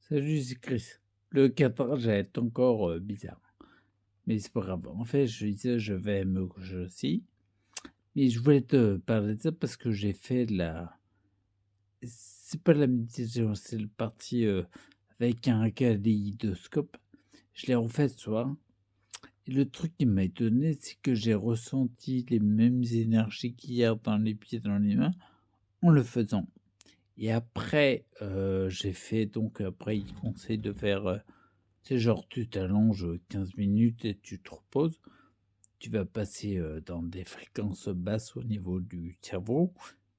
Salut, c'est Chris. Le cadrage est encore bizarre, mais c'est pas grave. En fait, je disais, je vais me coucher aussi, mais je voulais te parler de ça parce que j'ai fait de la. C'est pas de la méditation, c'est le parti avec un kaléidoscope. Je l'ai refait ce soir. Et le truc qui m'a étonné, c'est que j'ai ressenti les mêmes énergies qu'hier dans les pieds, dans les mains, en le faisant. Et après, j'ai fait donc après, il conseille de faire, tu sais, genre, tu t'allonges, 15 minutes et tu te reposes. Tu vas passer, dans des fréquences basses au niveau du cerveau.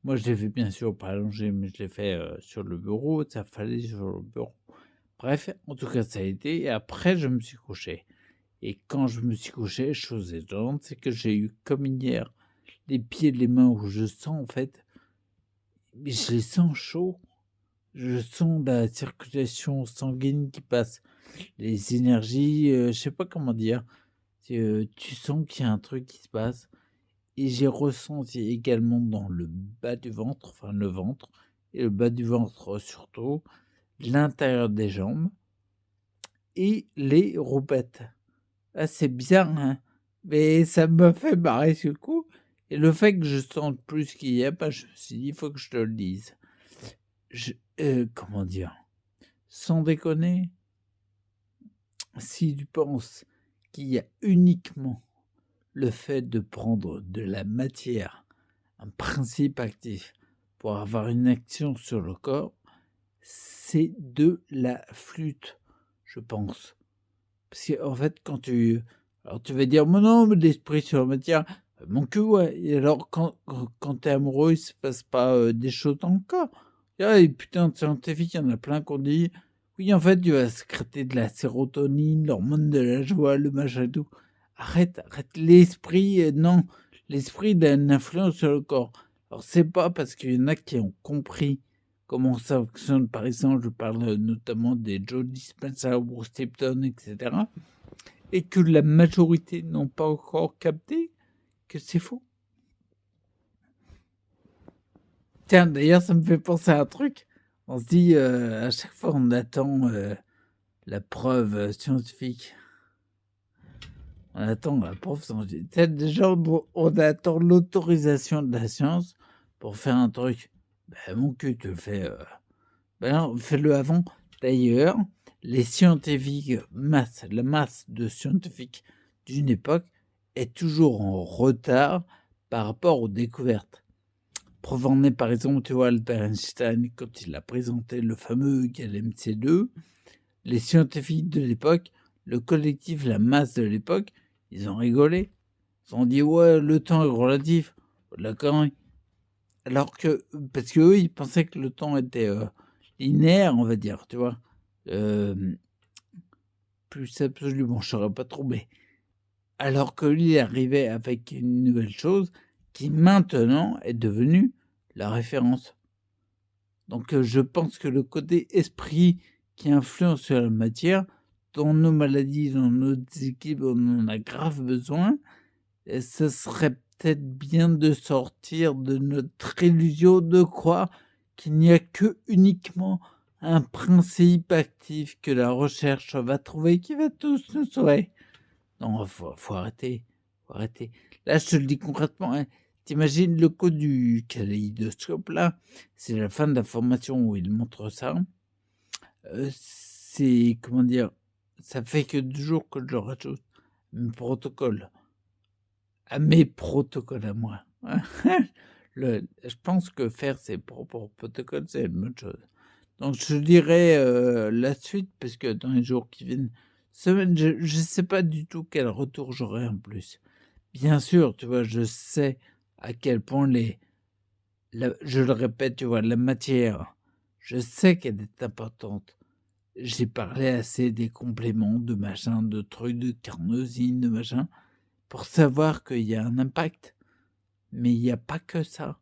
Moi, je l'ai fait bien sûr pas allongé, mais je l'ai fait, sur le bureau, ça fallait sur le bureau. Bref, en tout cas, ça a été et après je me suis couché et quand je me suis couché, chose étonnante, c'est que j'ai eu comme hier les pieds et les mains où je sens en fait, mais je les sens chauds. Je sens la circulation sanguine qui passe, les énergies, je sais pas comment dire. C'est, tu sens qu'il y a un truc qui se passe et j'ai ressenti également dans le bas du ventre, enfin le ventre et le bas du ventre surtout, l'intérieur des jambes et les roupettes. Ah, c'est bizarre, hein? Mais ça m'a fait marrer sur le coup et le fait que je sente plus qu'il y a, bah, je me suis dit: «Il faut que je te le dise». Je comment dire? Sans déconner, si tu penses qu'il y a uniquement le fait de prendre de la matière, un principe actif, pour avoir une action sur le corps, c'est de la flûte, je pense. Parce qu'en fait, quand tu alors tu vas dire: «Mais non, mais l'esprit sur la matière», mon cul, ouais, et alors quand tu es amoureux, il se passe pas, des choses dans le corps? Ah et putain, de scientifique, il y en a plein qui ont dit: «Oui, en fait, tu vas sécréter de la sérotonine, l'hormone de la joie, le machin et tout». Arrête, arrête, l'esprit, non, l'esprit il a une influence sur le corps. Alors c'est pas parce qu'il y en a qui ont compris comment ça fonctionne, par exemple, je parle, notamment des Joe Dispenza, Bruce Lipton et cetera et que la majorité n'ont pas encore capté que c'est faux. Tiens, d'ailleurs, ça me fait penser à un truc. On se dit, à chaque fois, on attend, la preuve, scientifique. On attend la preuve scientifique. Tu sais, déjà, on attend l'autorisation de la science pour faire un truc. Ben, mon cul, tu le fais, ben non, fais-le avant. D'ailleurs, les scientifiques, la masse de scientifiques d'une époque est toujours en retard par rapport aux découvertes. Preuve en est, par exemple, tu vois, Albert Einstein, quand il a présenté le fameux GALMC2, les scientifiques de l'époque, le collectif, la masse de l'époque, ils ont rigolé. Ils ont dit, ouais, le temps est relatif. De la connerie. Alors que, parce qu'eux, ils pensaient que le temps était linéaire, on va dire, tu vois. Euh, Plus absolument, je saurais pas trop, mais alors que lui il arrivait avec une nouvelle chose qui maintenant est devenue la référence. Donc je pense que le côté esprit qui influence sur la matière, dans nos maladies, dans nos équipes, on en a grave besoin. Et ce serait peut-être bien de sortir de notre illusion de croire qu'il n'y a que uniquement un principe actif que la recherche va trouver qui va tous nous sauver. Non, faut arrêter, faut arrêter. Là, je te le dis concrètement, hein, tu le coup du kaléidoscope là, c'est la fin de la formation où il montre ça. C'est comment dire? Ça fait que 2 jours que je rajoute mes protocoles, à mes protocoles à moi. Je pense que faire ses propres protocoles, c'est une bonne chose. Donc je dirais, la suite parce que dans les jours qui viennent, semaine, je sais pas du tout quel retour j'aurai en plus. Bien sûr, tu vois, je sais à quel point je le répète, tu vois, la matière, je sais qu'elle est importante. J'ai parlé assez des compléments, de machin, de trucs, de carnosine, de machin, pour savoir qu'il y a un impact. Mais il y a pas que ça.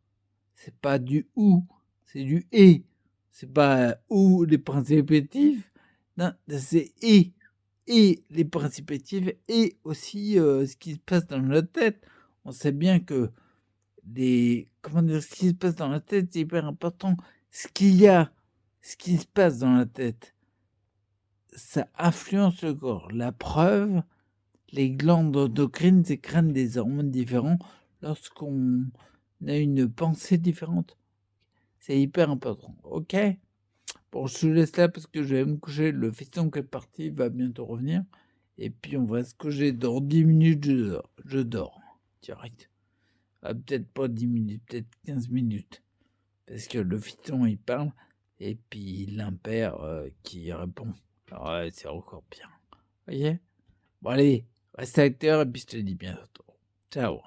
C'est pas du «ou», c'est du «et». C'est pas «ou les principes actifs», non, c'est «et les principes actifs et aussi, ce qui se passe dans notre tête». On sait bien que comment dire? Ce qui se passe dans la tête, c'est hyper important. Ce qu'il y a, ce qui se passe dans la tête, ça influence le corps. La preuve, les glandes endocrines sécrètent des hormones différents lorsqu'on a une pensée différente. C'est hyper important, OK? Bon, je te laisse là parce que je vais me coucher. Le fiston qui est parti va bientôt revenir. Et puis, on va se coucher dans 10 minutes. Je dors direct. Ah, peut-être pas 10 minutes, peut-être 15 minutes. Parce que le fiston, il parle. Et puis, l'impère qui répond. Alors, ouais, c'est encore bien. Vous voyez? Bon, allez, reste acteur et puis je te dis bientôt. Ciao.